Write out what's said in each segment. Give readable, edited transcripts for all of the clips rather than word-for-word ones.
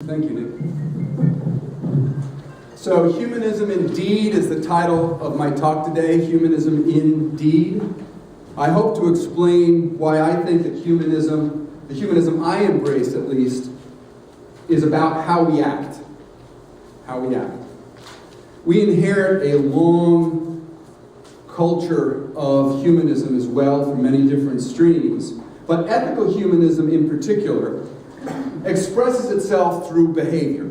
Thank you, Nick. So, Humanism Indeed is the title of my talk today, Humanism Indeed. I hope to explain why I think that humanism, the humanism I embrace at least, is about how we act. How we act. We inherit a long culture of humanism as well from many different streams, but ethical humanism in particular expresses itself through behavior,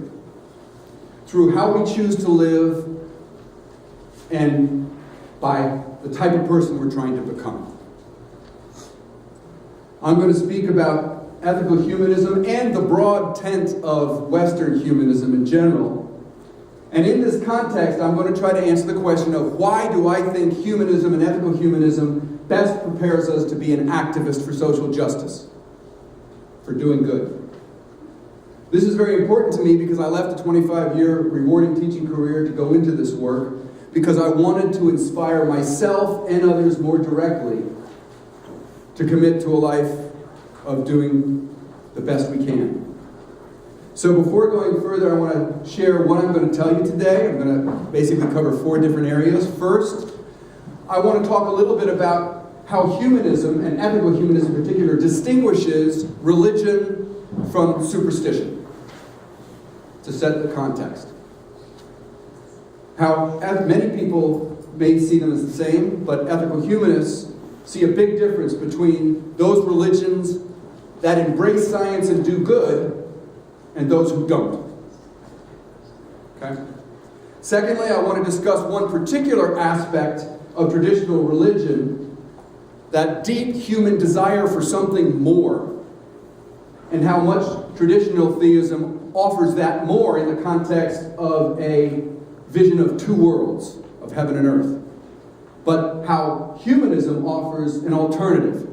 through how we choose to live, and by the type of person we're trying to become. I'm going to speak about ethical humanism and the broad tent of Western humanism in general. And in this context, I'm going to try to answer the question of why do I think humanism and ethical humanism best prepares us to be an activist for social justice, for doing good. This is very important to me because I left a 25-year rewarding teaching career to go into this work because I wanted to inspire myself and others more directly to commit to a life of doing the best we can. So before going further, I want to share what I'm going to tell you today. I'm going to basically cover 4 different areas. First, I want to talk a little bit about how humanism, and ethical humanism in particular, distinguishes religion from superstition, to set the context. How many people may see them as the same, but ethical humanists see a big difference between those religions that embrace science and do good and those who don't. Okay? Secondly, I want to discuss one particular aspect of traditional religion, that deep human desire for something more, and how much traditional theism offers that more in the context of a vision of 2 worlds, of heaven and earth. But how humanism offers an alternative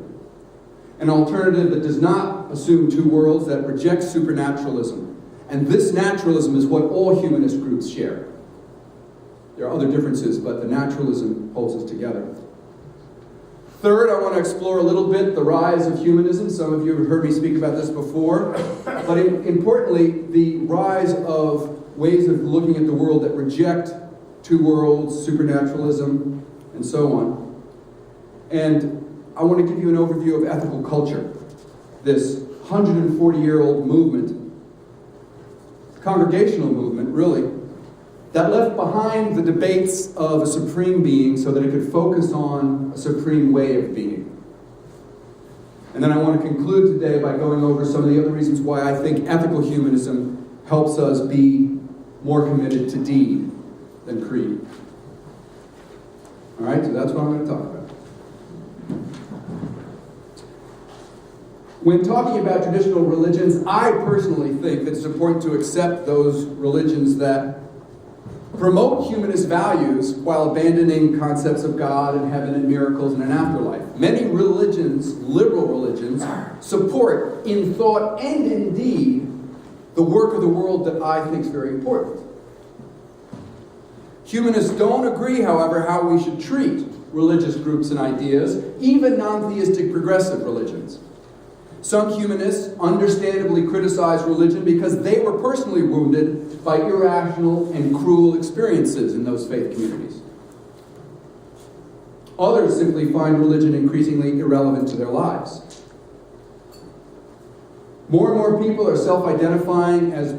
that does not assume 2 worlds, that rejects supernaturalism. And this naturalism is what all humanist groups share. There are other differences, but the naturalism holds us together. Third, I want to explore a little bit the rise of humanism. Some of you have heard me speak about this before. But importantly, the rise of ways of looking at the world that reject 2 worlds, supernaturalism, and so on. And I want to give you an overview of ethical culture, this 140-year-old movement, congregational movement, really, that left behind the debates of a supreme being so that it could focus on a supreme way of being. And then I want to conclude today by going over some of the other reasons why I think ethical humanism helps us be more committed to deed than creed. All right, so that's what I'm going to talk about. When talking about traditional religions, I personally think that it's important to accept those religions that promote humanist values while abandoning concepts of God and heaven and miracles and an afterlife. Many religions, liberal religions, support in thought and in deed the work of the world that I think is very important. Humanists don't agree, however, how we should treat religious groups and ideas, even non-theistic progressive religions. Some humanists understandably criticize religion because they were personally wounded by irrational and cruel experiences in those faith communities. Others simply find religion increasingly irrelevant to their lives. More and more people are self-identifying as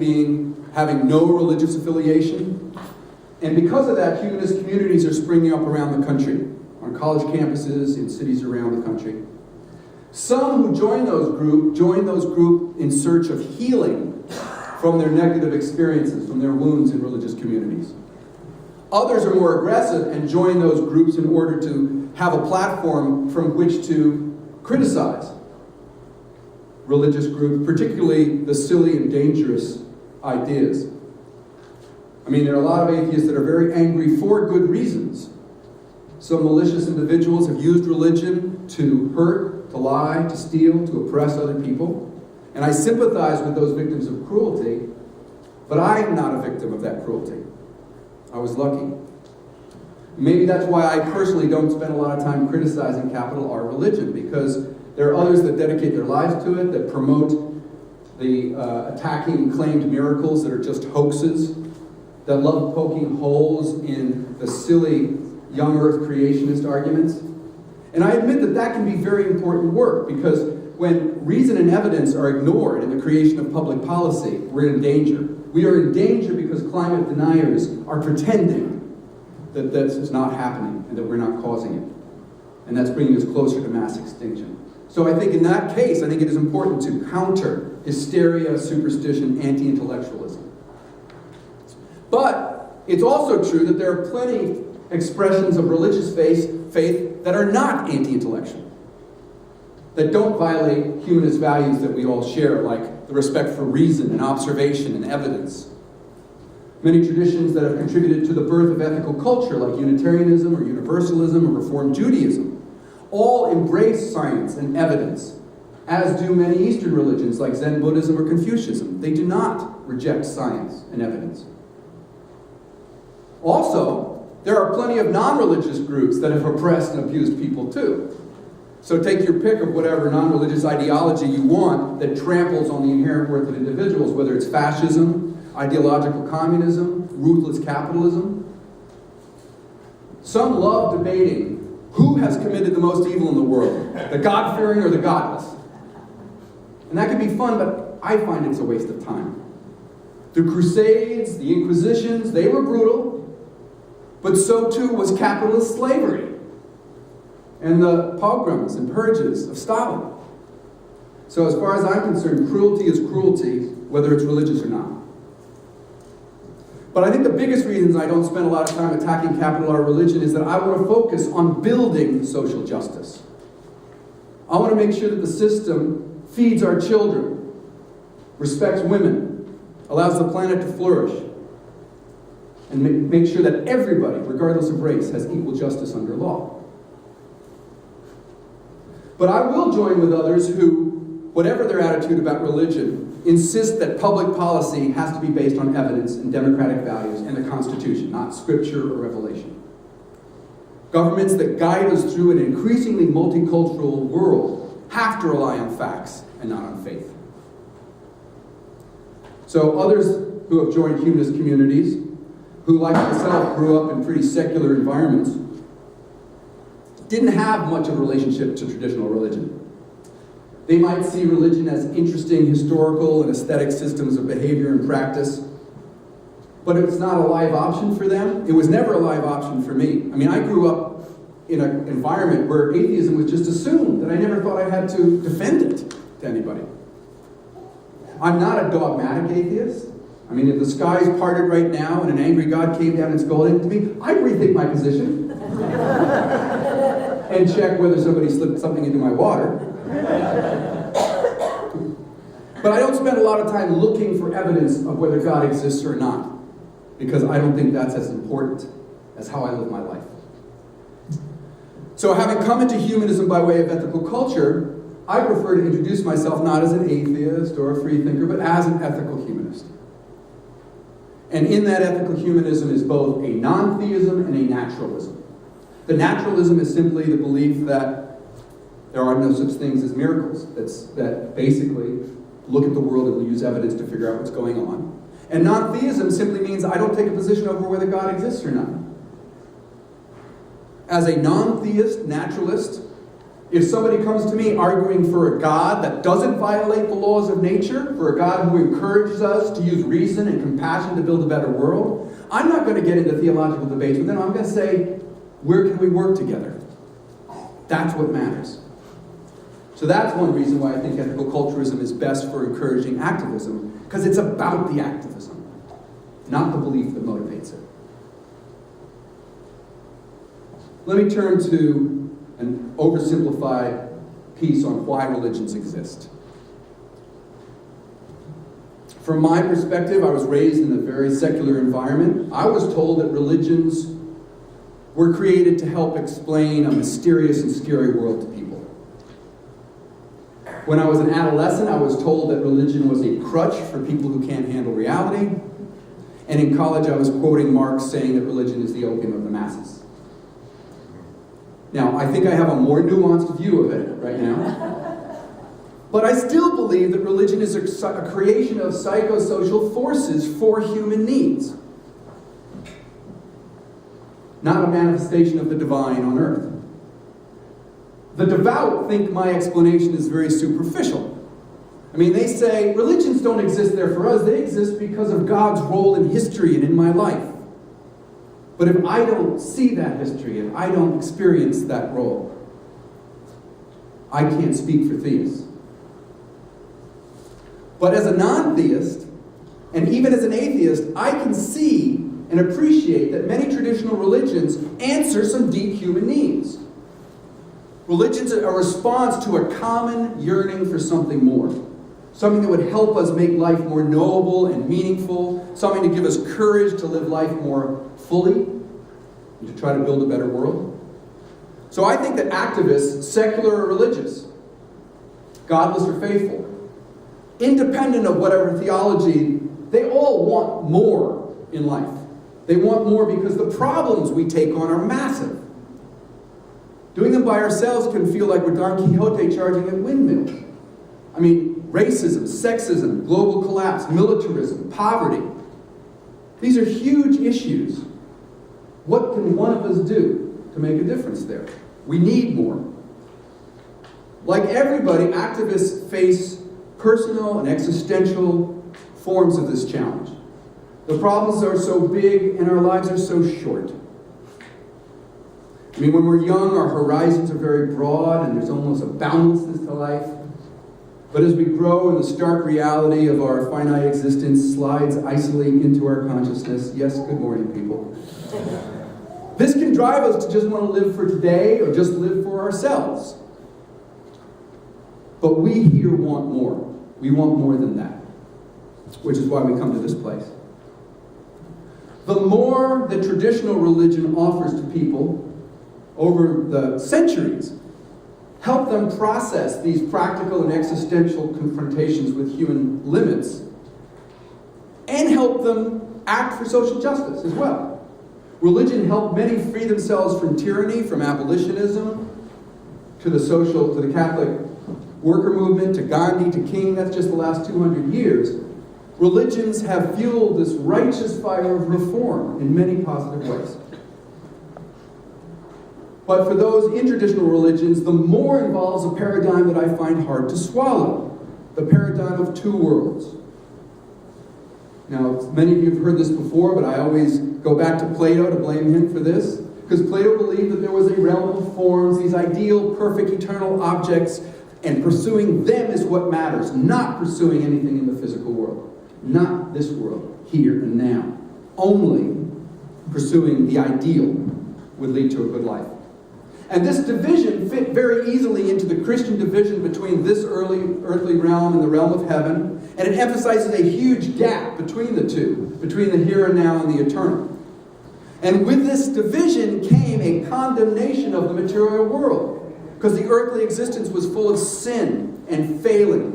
having no religious affiliation. And because of that, humanist communities are springing up around the country, on college campuses, in cities around the country. Some who join those groups in search of healing from their negative experiences, from their wounds in religious communities. Others are more aggressive and join those groups in order to have a platform from which to criticize religious groups, particularly the silly and dangerous ideas. I mean, there are a lot of atheists that are very angry for good reasons. Some malicious individuals have used religion to hurt, to lie, to steal, to oppress other people. And I sympathize with those victims of cruelty, but I'm not a victim of that cruelty. I was lucky. Maybe that's why I personally don't spend a lot of time criticizing capital R religion, because there are others that dedicate their lives to it, that promote the attacking claimed miracles that are just hoaxes, that love poking holes in the silly young earth creationist arguments. And I admit that that can be very important work, because when reason and evidence are ignored in the creation of public policy, we're in danger. We are in danger because climate deniers are pretending that this is not happening and that we're not causing it. And that's bringing us closer to mass extinction. So I think in that case, I think it is important to counter hysteria, superstition, anti-intellectualism. But it's also true that there are plenty expressions of religious faith that are not anti-intellectual, that don't violate humanist values that we all share, like the respect for reason and observation and evidence. Many traditions that have contributed to the birth of ethical culture, like Unitarianism or Universalism or Reformed Judaism, all embrace science and evidence, as do many Eastern religions like Zen Buddhism or Confucianism. They do not reject science and evidence. Also, there are plenty of non-religious groups that have oppressed and abused people too. So take your pick of whatever non-religious ideology you want that tramples on the inherent worth of individuals, whether it's fascism, ideological communism, ruthless capitalism. Some love debating who has committed the most evil in the world, the God-fearing or the godless. And that can be fun, but I find it's a waste of time. The Crusades, the Inquisitions, they were brutal, but so too was capitalist slavery and the pogroms and purges of Stalin. So as far as I'm concerned, cruelty is cruelty, whether it's religious or not. But I think the biggest reasons I don't spend a lot of time attacking capital R religion is that I want to focus on building social justice. I want to make sure that the system feeds our children, respects women, allows the planet to flourish, and make sure that everybody, regardless of race, has equal justice under law. But I will join with others who, whatever their attitude about religion, insist that public policy has to be based on evidence and democratic values and the Constitution, not scripture or revelation. Governments that guide us through an increasingly multicultural world have to rely on facts and not on faith. So others who have joined humanist communities, who like myself grew up in pretty secular environments, didn't have much of a relationship to traditional religion. They might see religion as interesting historical and aesthetic systems of behavior and practice, but it's not a live option for them. It was never a live option for me. I mean, I grew up in an environment where atheism was just assumed, and I never thought I had to defend it to anybody. I'm not a dogmatic atheist. I mean, if the skies parted right now and an angry God came down and scolded to me, I'd rethink my position and check whether somebody slipped something into my water. But I don't spend a lot of time looking for evidence of whether God exists or not, because I don't think that's as important as how I live my life. So having come into humanism by way of ethical culture, I prefer to introduce myself not as an atheist or a free thinker, but as an ethical humanist. And in that ethical humanism is both a non-theism and a naturalism. The naturalism is simply the belief that there are no such things as miracles. That basically look at the world and we'll use evidence to figure out what's going on. And non-theism simply means I don't take a position over whether God exists or not. As a non-theist naturalist, if somebody comes to me arguing for a God that doesn't violate the laws of nature, for a God who encourages us to use reason and compassion to build a better world, I'm not going to get into theological debates with them. I'm going to say, where can we work together? That's what matters. So that's one reason why I think ethical culturalism is best for encouraging activism, because it's about the activism, not the belief that motivates it. Let me turn to an oversimplified piece on why religions exist. From my perspective, I was raised in a very secular environment. I was told that religions were created to help explain a mysterious and scary world to people. When I was an adolescent, I was told that religion was a crutch for people who can't handle reality. And in college, I was quoting Marx saying that religion is the opium of the masses. Now, I think I have a more nuanced view of it right now. But I still believe that religion is a creation of psychosocial forces for human needs, not a manifestation of the divine on earth. The devout think my explanation is very superficial. I mean, they say, religions don't exist there for us, they exist because of God's role in history and in my life. But if I don't see that history, and I don't experience that role, I can't speak for theists. But as a non-theist, and even as an atheist, I can see and appreciate that many traditional religions answer some deep human needs. Religions are a response to a common yearning for something more. Something that would help us make life more knowable and meaningful. Something to give us courage to live life more fully and to try to build a better world. So I think that activists, secular or religious, godless or faithful, independent of whatever theology, they all want more in life. They want more because the problems we take on are massive. Doing them by ourselves can feel like we're Don Quixote charging at windmills. I mean, racism, sexism, global collapse, militarism, poverty. These are huge issues. What can one of us do to make a difference there? We need more. Like everybody, activists face personal and existential forms of this challenge. The problems are so big and our lives are so short. I mean, when we're young, our horizons are very broad and there's almost a boundlessness to life. But as we grow and the stark reality of our finite existence slides icily into our consciousness, yes, good morning, people. This can drive us to just want to live for today or just live for ourselves. But we here want more. We want more than that, which is why we come to this place. The more that traditional religion offers to people over the centuries, help them process these practical and existential confrontations with human limits, and help them act for social justice as well. Religion helped many free themselves from tyranny, from abolitionism, to the Catholic worker movement, to Gandhi, to King. That's just the last 200 years. Religions have fueled this righteous fire of reform in many positive ways. But for those in traditional religions, the more involves a paradigm that I find hard to swallow. The paradigm of two worlds. Now, many of you have heard this before, but I always go back to Plato to blame him for this. Because Plato believed that there was a realm of forms, these ideal, perfect, eternal objects, and pursuing them is what matters, not pursuing anything in the physical world. Not this world, here and now. Only pursuing the ideal would lead to a good life. And this division fit very easily into the Christian division between this earthly realm and the realm of heaven, and it emphasizes a huge gap between the two, between the here and now and the eternal. And with this division came a condemnation of the material world, because the earthly existence was full of sin and failing.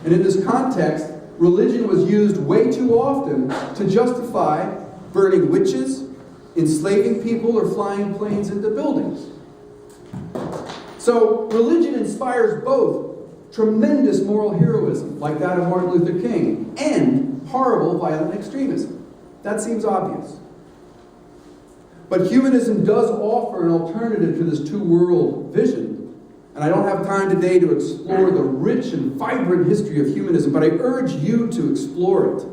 And in this context, religion was used way too often to justify burning witches, enslaving people, or flying planes into buildings. So religion inspires both tremendous moral heroism, like that of Martin Luther King, and horrible violent extremism. That seems obvious. But humanism does offer an alternative to this two-world vision. And I don't have time today to explore the rich and vibrant history of humanism, but I urge you to explore it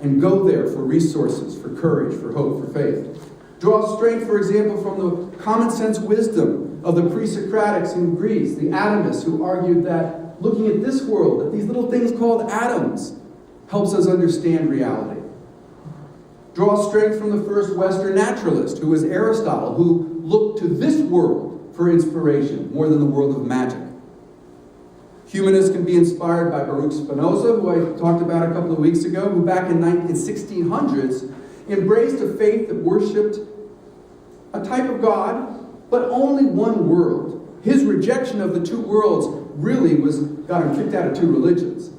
and go there for resources, for courage, for hope, for faith. Draw strength, for example, from the common sense wisdom of the pre-Socratics in Greece, the atomists who argued that looking at this world, at these little things called atoms, helps us understand reality. Draw strength from the first Western naturalist, who was Aristotle, who looked to this world for inspiration more than the world of magic. Humanists can be inspired by Baruch Spinoza, who I talked about a couple of weeks ago, who back in the 1600s embraced a faith that worshipped a type of God, but only one world. His rejection of the two worlds really got him kicked out of two religions.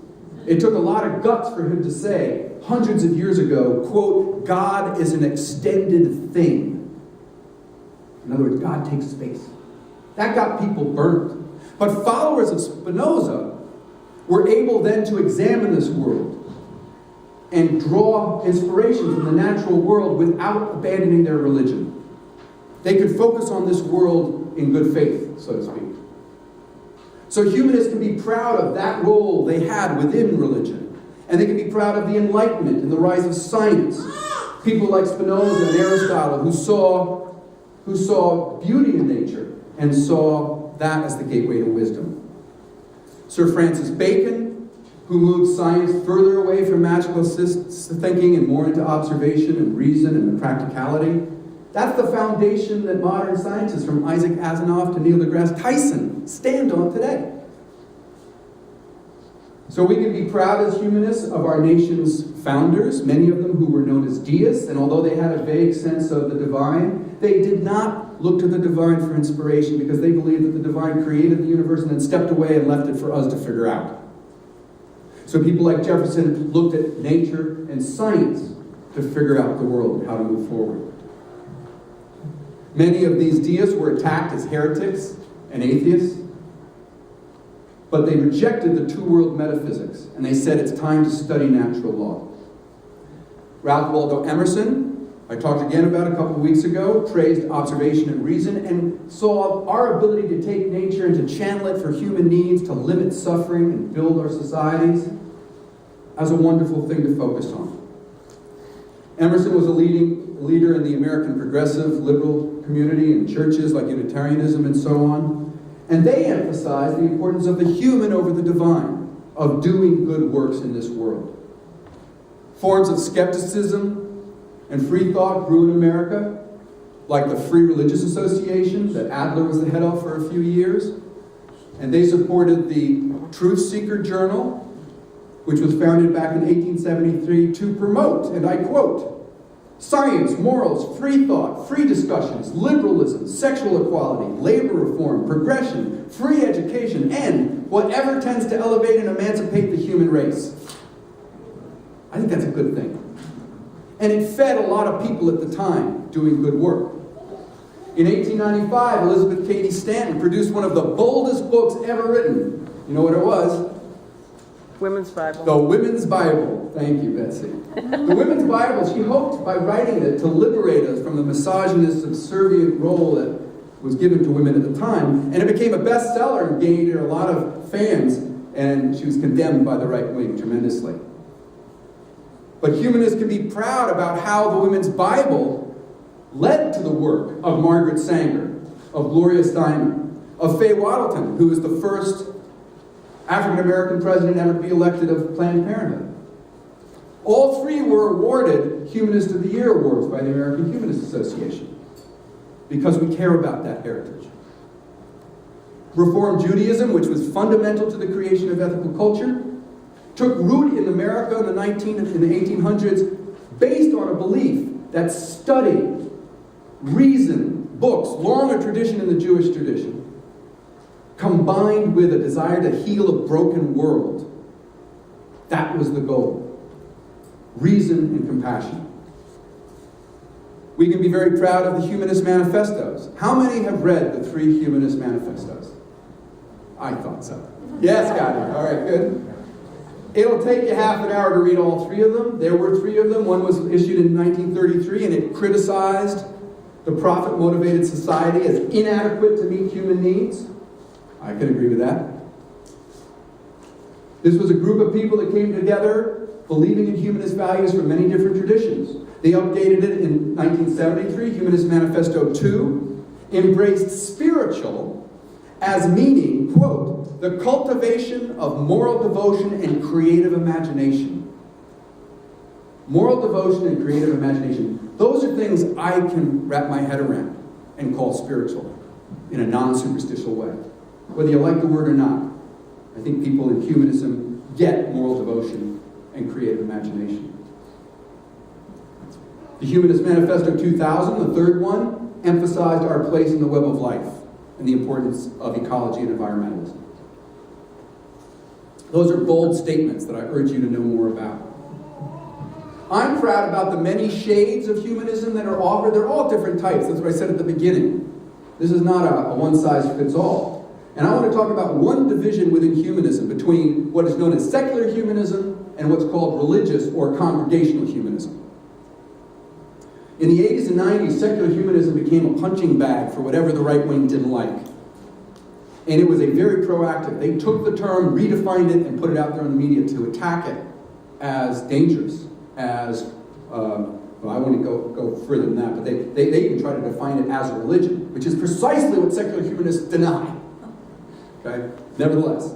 It took a lot of guts for him to say, hundreds of years ago, quote, God is an extended thing. In other words, God takes space. That got people burnt. But followers of Spinoza were able then to examine this world and draw inspiration from the natural world without abandoning their religion. They could focus on this world in good faith, so to speak. So humanists can be proud of that role they had within religion. And they can be proud of the Enlightenment and the rise of science. People like Spinoza and Aristotle who saw beauty in nature and saw that as the gateway to wisdom. Sir Francis Bacon, who moved science further away from magical thinking and more into observation and reason and the practicality. That's the foundation that modern scientists, from Isaac Asimov to Neil deGrasse Tyson, stand on today. So we can be proud as humanists of our nation's founders, many of them who were known as deists, and although they had a vague sense of the divine, they did not look to the divine for inspiration because they believed that the divine created the universe and then stepped away and left it for us to figure out. So people like Jefferson looked at nature and science to figure out the world and how to move forward. Many of these deists were attacked as heretics and atheists, but they rejected the two-world metaphysics, and they said it's time to study natural law. Ralph Waldo Emerson, I talked again about a couple of weeks ago, praised observation and reason, and saw our ability to take nature and to channel it for human needs, to limit suffering and build our societies, as a wonderful thing to focus on. Emerson was a leader in the American progressive liberal community in churches like Unitarianism and so on. And they emphasized the importance of the human over the divine, of doing good works in this world. Forms of skepticism and free thought grew in America, like the Free Religious Association that Adler was the head of for a few years. And they supported the Truth Seeker Journal, which was founded back in 1873 to promote, and I quote, science, morals, free thought, free discussions, liberalism, sexual equality, labor reform, progression, free education, and whatever tends to elevate and emancipate the human race. I think that's a good thing. And it fed a lot of people at the time doing good work. In 1895, Elizabeth Cady Stanton produced one of the boldest books ever written. You know what it was? Women's Bible. The Women's Bible. Thank you, Betsy. The Women's Bible, she hoped by writing it to liberate us from the misogynist, subservient role that was given to women at the time. And it became a bestseller and gained her a lot of fans, and she was condemned by the right wing tremendously. But humanists can be proud about how the Women's Bible led to the work of Margaret Sanger, of Gloria Steinem, of Faye Waddington, who was the first African-American president ever to be elected of Planned Parenthood. All three were awarded Humanist of the Year awards by the American Humanist Association because we care about that heritage. Reform Judaism, which was fundamental to the creation of ethical culture, took root in America in the 1800s based on a belief that study, reason, books, long a tradition in the Jewish tradition, combined with a desire to heal a broken world. That was the goal. Reason and compassion. We can be very proud of the Humanist manifestos. How many have read the 3 Humanist manifestos? I thought so. Yes, got it. All right, good. It'll take you half an hour to read all 3 of them. There were 3 of them. One was issued in 1933, and it criticized the profit-motivated society as inadequate to meet human needs. I can agree with that. This was a group of people that came together believing in humanist values from many different traditions. They updated it in 1973, Humanist Manifesto 2, embraced spiritual as meaning, quote, the cultivation of moral devotion and creative imagination. Moral devotion and creative imagination. Those are things I can wrap my head around and call spiritual in a non-superficial way. Whether you like the word or not, I think people in humanism get moral devotion and creative imagination. The Humanist Manifesto 2000, the third one, emphasized our place in the web of life and the importance of ecology and environmentalism. Those are bold statements that I urge you to know more about. I'm proud about the many shades of humanism that are offered. They're all different types. That's what I said at the beginning. This is not a one-size-fits-all. And I want to talk about one division within humanism between what is known as secular humanism and what's called religious or congregational humanism. In the 80s and 90s, secular humanism became a punching bag for whatever the right wing didn't like. And it was a very proactive. They took the term, redefined it, and put it out there in the media to attack it as dangerous, as, well, I want to go further than that, but they even try to define it as a religion, which is precisely what secular humanists deny. Okay? Nevertheless.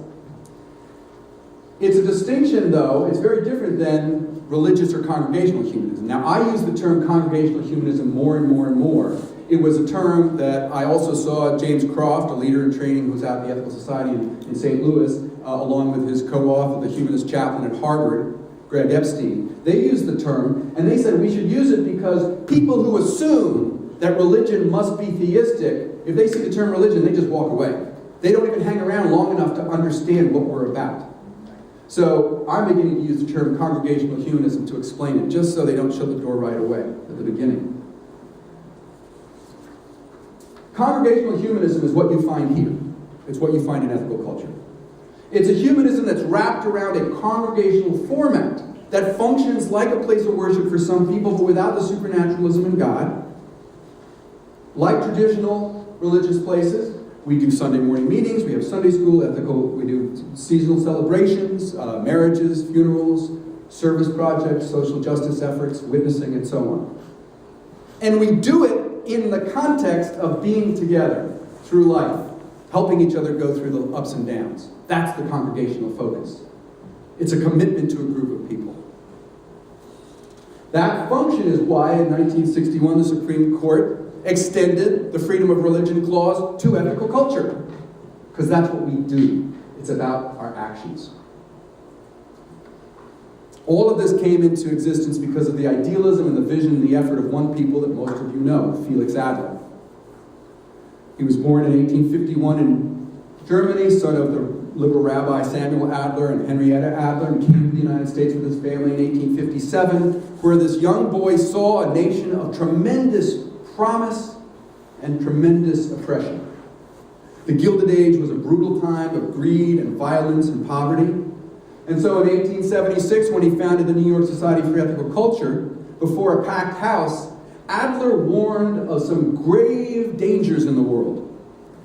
It's a distinction, though, it's very different than religious or congregational humanism. Now, I use the term congregational humanism more and more and more. It was a term that I also saw James Croft, a leader in training who was out of the Ethical Society in St. Louis, along with his co-author, the Humanist chaplain at Harvard, Greg Epstein. They used the term, and they said we should use it because people who assume that religion must be theistic, if they see the term religion, they just walk away. They don't even hang around long enough to understand what we're about. So I'm beginning to use the term congregational humanism to explain it, just so they don't shut the door right away at the beginning. Congregational humanism is what you find here. It's what you find in ethical culture. It's a humanism that's wrapped around a congregational format that functions like a place of worship for some people, but without the supernaturalism in God. Like traditional religious places, we do Sunday morning meetings, we have Sunday school, we do seasonal celebrations, marriages, funerals, service projects, social justice efforts, witnessing, and so on. And we do it in the context of being together through life, helping each other go through the ups and downs. That's the congregational focus. It's a commitment to a group of people. That function is why in 1961 the Supreme Court extended the freedom of religion clause to ethical culture. Because that's what we do. It's about our actions. All of this came into existence because of the idealism and the vision and the effort of one people that most of you know, Felix Adler. He was born in 1851 in Germany, son of the liberal rabbi Samuel Adler and Henrietta Adler, and came to the United States with his family in 1857, where this young boy saw a nation of tremendous promise and tremendous oppression. The Gilded Age was a brutal time of greed and violence and poverty. And so in 1876, when he founded the New York Society for Ethical Culture, before a packed house, Adler warned of some grave dangers in the world.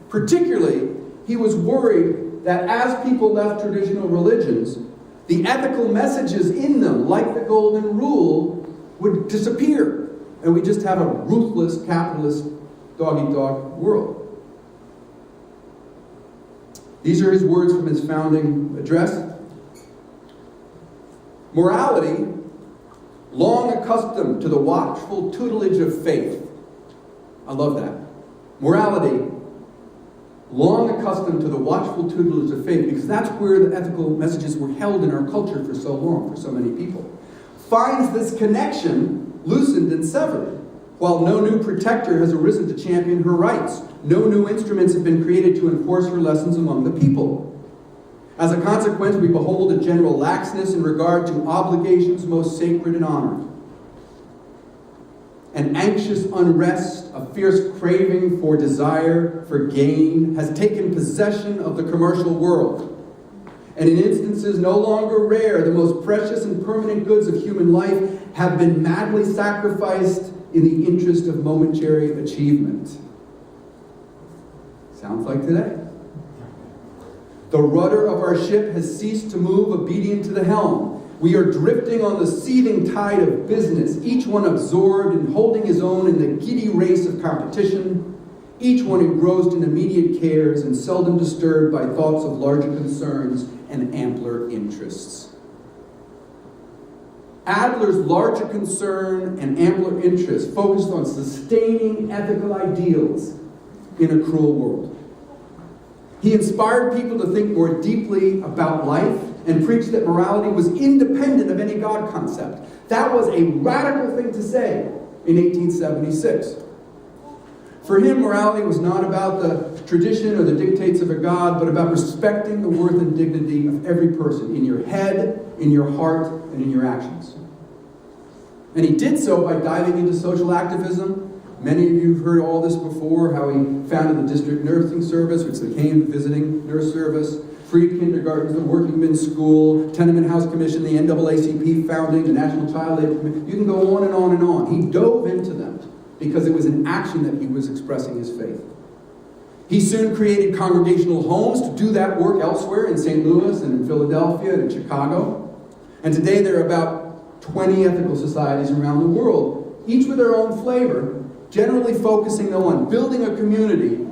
Particularly, he was worried that as people left traditional religions, the ethical messages in them, like the Golden Rule, would disappear. And we just have a ruthless, capitalist, dog-eat-dog world. These are his words from his founding address. Morality, long accustomed to the watchful tutelage of faith. I love that. Morality, long accustomed to the watchful tutelage of faith, because that's where the ethical messages were held in our culture for so long, for so many people, finds this connection loosened and severed, while no new protector has arisen to champion her rights. No new instruments have been created to enforce her lessons among the people. As a consequence, we behold a general laxness in regard to obligations most sacred and honored. An anxious unrest, a fierce craving for desire, for gain, has taken possession of the commercial world. And in instances no longer rare, the most precious and permanent goods of human life have been madly sacrificed in the interest of momentary achievement. Sounds like today. The rudder of our ship has ceased to move obedient to the helm. We are drifting on the seething tide of business, each one absorbed and holding his own in the giddy race of competition, each one engrossed in immediate cares and seldom disturbed by thoughts of larger concerns and ampler interests. Adler's larger concern and ampler interest focused on sustaining ethical ideals in a cruel world. He inspired people to think more deeply about life and preached that morality was independent of any God concept. That was a radical thing to say in 1876. For him, morality was not about the tradition or the dictates of a God, but about respecting the worth and dignity of every person in your head, in your heart, and in your actions. And he did so by diving into social activism, Many of you have heard all this before, how he founded the district nursing service, which became the visiting nurse service, free kindergartens, the working men's school, tenement house commission, the NAACP founding, the National Child Labor Commission. You can go on and on and on. He dove into them because it was an action that he was expressing his faith. He soon created congregational homes to do that work elsewhere in St. Louis and in Philadelphia and in Chicago. And today there are about 20 ethical societies around the world, each with their own flavor, generally focusing though on building a community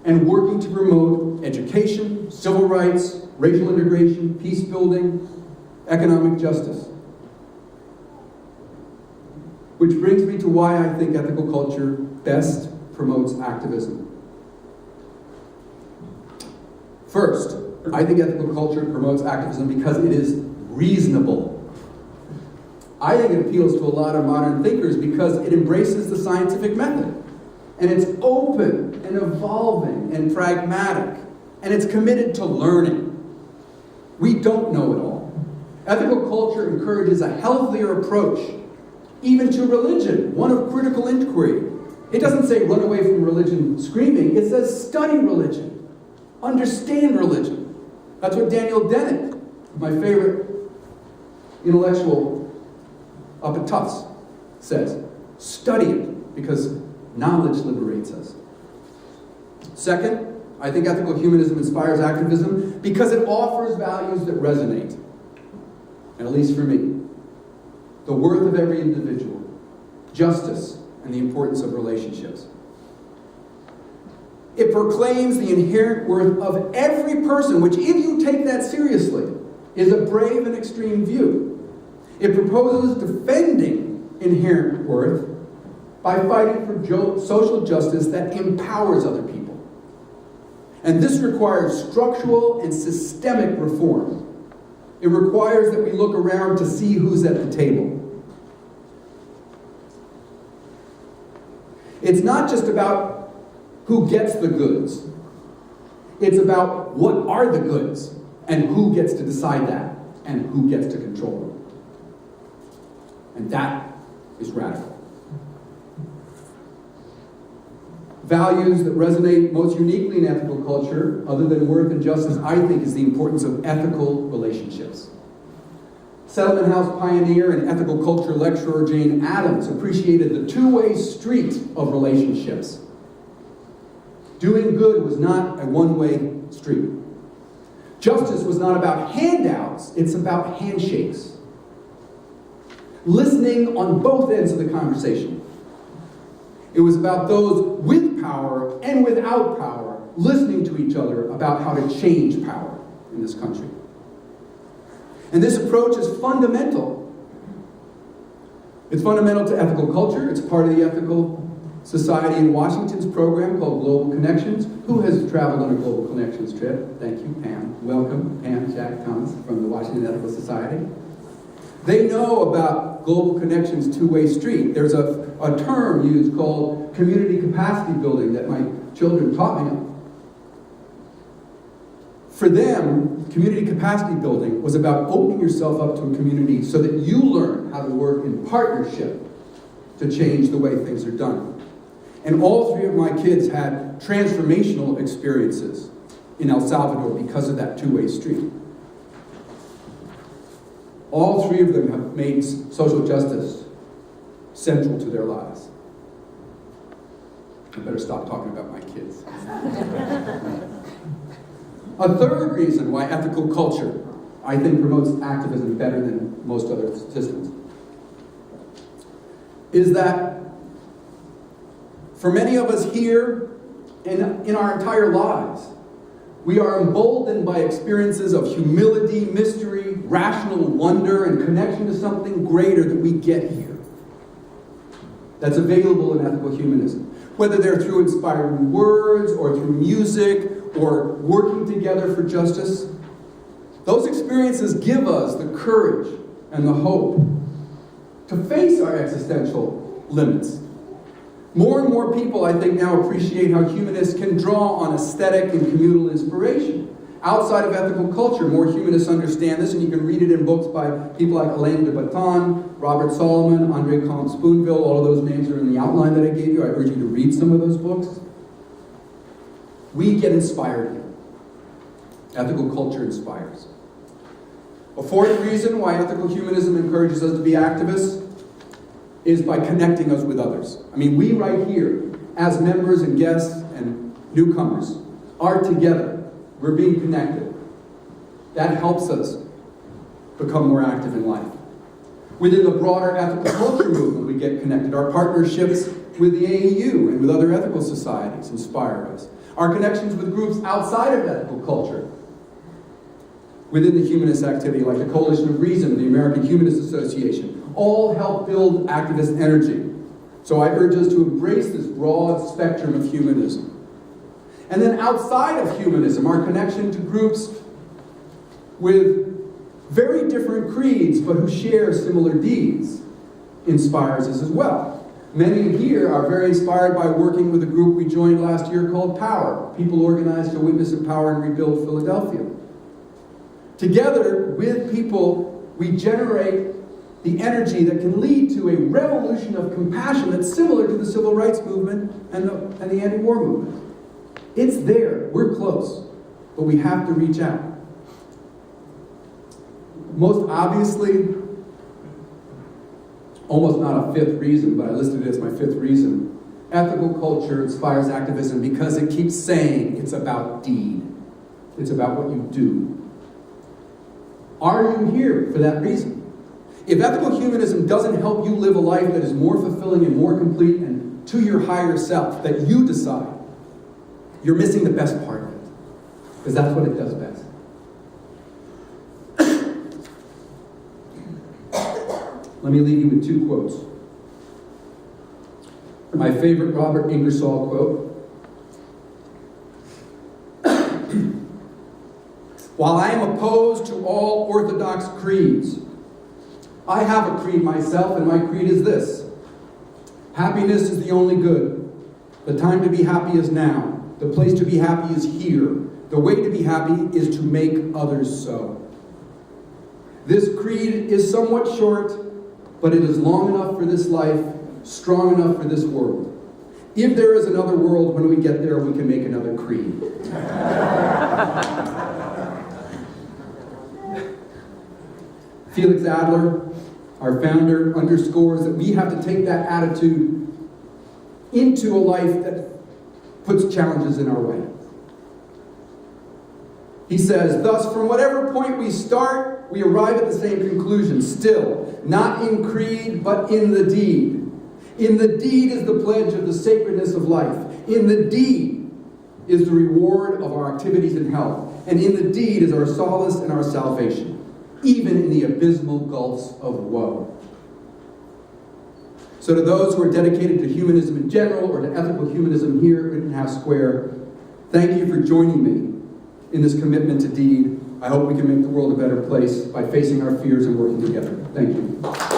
and working to promote education, civil rights, racial integration, peace building, economic justice. Which brings me to why I think ethical culture best promotes activism. First, I think ethical culture promotes activism because it is reasonable. I think it appeals to a lot of modern thinkers because it embraces the scientific method. And it's open and evolving and pragmatic. And it's committed to learning. We don't know it all. Ethical culture encourages a healthier approach, even to religion, one of critical inquiry. It doesn't say run away from religion screaming. It says study religion. Understand religion. That's what Daniel Dennett, my favorite intellectual up at Tufts, says. Study it, because knowledge liberates us. Second, I think ethical humanism inspires activism because it offers values that resonate, at least for me. The worth of every individual, justice, and the importance of relationships. It proclaims the inherent worth of every person, which, if you take that seriously, is a brave and extreme view. It proposes defending inherent worth by fighting for social justice that empowers other people. And this requires structural and systemic reform. It requires that we look around to see who's at the table. It's not just about who gets the goods. It's about what are the goods and who gets to decide that and who gets to control them. And that is radical. Values that resonate most uniquely in ethical culture, other than worth and justice, I think, is the importance of ethical relationships. Settlement House pioneer and ethical culture lecturer Jane Addams appreciated the two-way street of relationships. Doing good was not a one-way street. Justice was not about handouts, it's about handshakes. Listening on both ends of the conversation. It was about those with power and without power listening to each other about how to change power in this country. And this approach is fundamental. It's fundamental to ethical culture. It's part of the Ethical Society in Washington's program called Global Connections. Who has traveled on a Global Connections trip? Thank you, Pam. Welcome, Pam Jack Thomas from the Washington Ethical Society. They know about Global Connections two-way street. There's a term used called community capacity building that my children taught me of. For them, community capacity building was about opening yourself up to a community so that you learn how to work in partnership to change the way things are done. And all three of my kids had transformational experiences in El Salvador because of that two-way street. All three of them have made social justice central to their lives. I better stop talking about my kids. A third reason why ethical culture, I think, promotes activism better than most other systems is that for many of us here in our entire lives, we are emboldened by experiences of humility, mystery, rational wonder, and connection to something greater that we get here. That's available in ethical humanism. Whether they're through inspiring words, or through music, or working together for justice, those experiences give us the courage and the hope to face our existential limits. More and more people, I think, now appreciate how humanists can draw on aesthetic and communal inspiration. Outside of ethical culture, more humanists understand this, and you can read it in books by people like Alain de Botton, Robert Solomon, Andre Comte-Spoonville. All of those names are in the outline that I gave you. I urge you to read some of those books. We get inspired here. Ethical culture inspires. A fourth reason why ethical humanism encourages us to be activists is by connecting us with others. I mean, we right here, as members and guests and newcomers, are together. We're being connected. That helps us become more active in life. Within the broader ethical culture movement, we get connected. Our partnerships with the AEU and with other ethical societies inspire us. Our connections with groups outside of ethical culture, within the humanist activity, like the Coalition of Reason, the American Humanist Association, all help build activist energy. So I urge us to embrace this broad spectrum of humanism. And then outside of humanism, our connection to groups with very different creeds, but who share similar deeds, inspires us as well. Many here are very inspired by working with a group we joined last year called POWER, People Organized to Witness, Empower, and Rebuild Philadelphia. Together with people, we generate the energy that can lead to a revolution of compassion that's similar to the civil rights movement and the anti-war movement. It's there. We're close. But we have to reach out. Most obviously, almost not a fifth reason, but I listed it as my fifth reason, ethical culture inspires activism because it keeps saying it's about deed. It's about what you do. Are you here for that reason? If ethical humanism doesn't help you live a life that is more fulfilling and more complete and to your higher self, that you decide, you're missing the best part of it. Because that's what it does best. Let me leave you with two quotes. My favorite Robert Ingersoll quote. While I am opposed to all orthodox creeds, I have a creed myself, and my creed is this. Happiness is the only good. The time to be happy is now. The place to be happy is here. The way to be happy is to make others so. This creed is somewhat short, but it is long enough for this life, strong enough for this world. If there is another world, when we get there, we can make another creed. Felix Adler, our founder, underscores that we have to take that attitude into a life that puts challenges in our way. He says, thus, from whatever point we start, we arrive at the same conclusion, still, not in creed, but in the deed. In the deed is the pledge of the sacredness of life. In the deed is the reward of our activities and health. And in the deed is our solace and our salvation, even in the abysmal gulfs of woe. So to those who are dedicated to humanism in general or to ethical humanism here at Rittenhouse Square, thank you for joining me in this commitment to deed. I hope we can make the world a better place by facing our fears and working together. Thank you.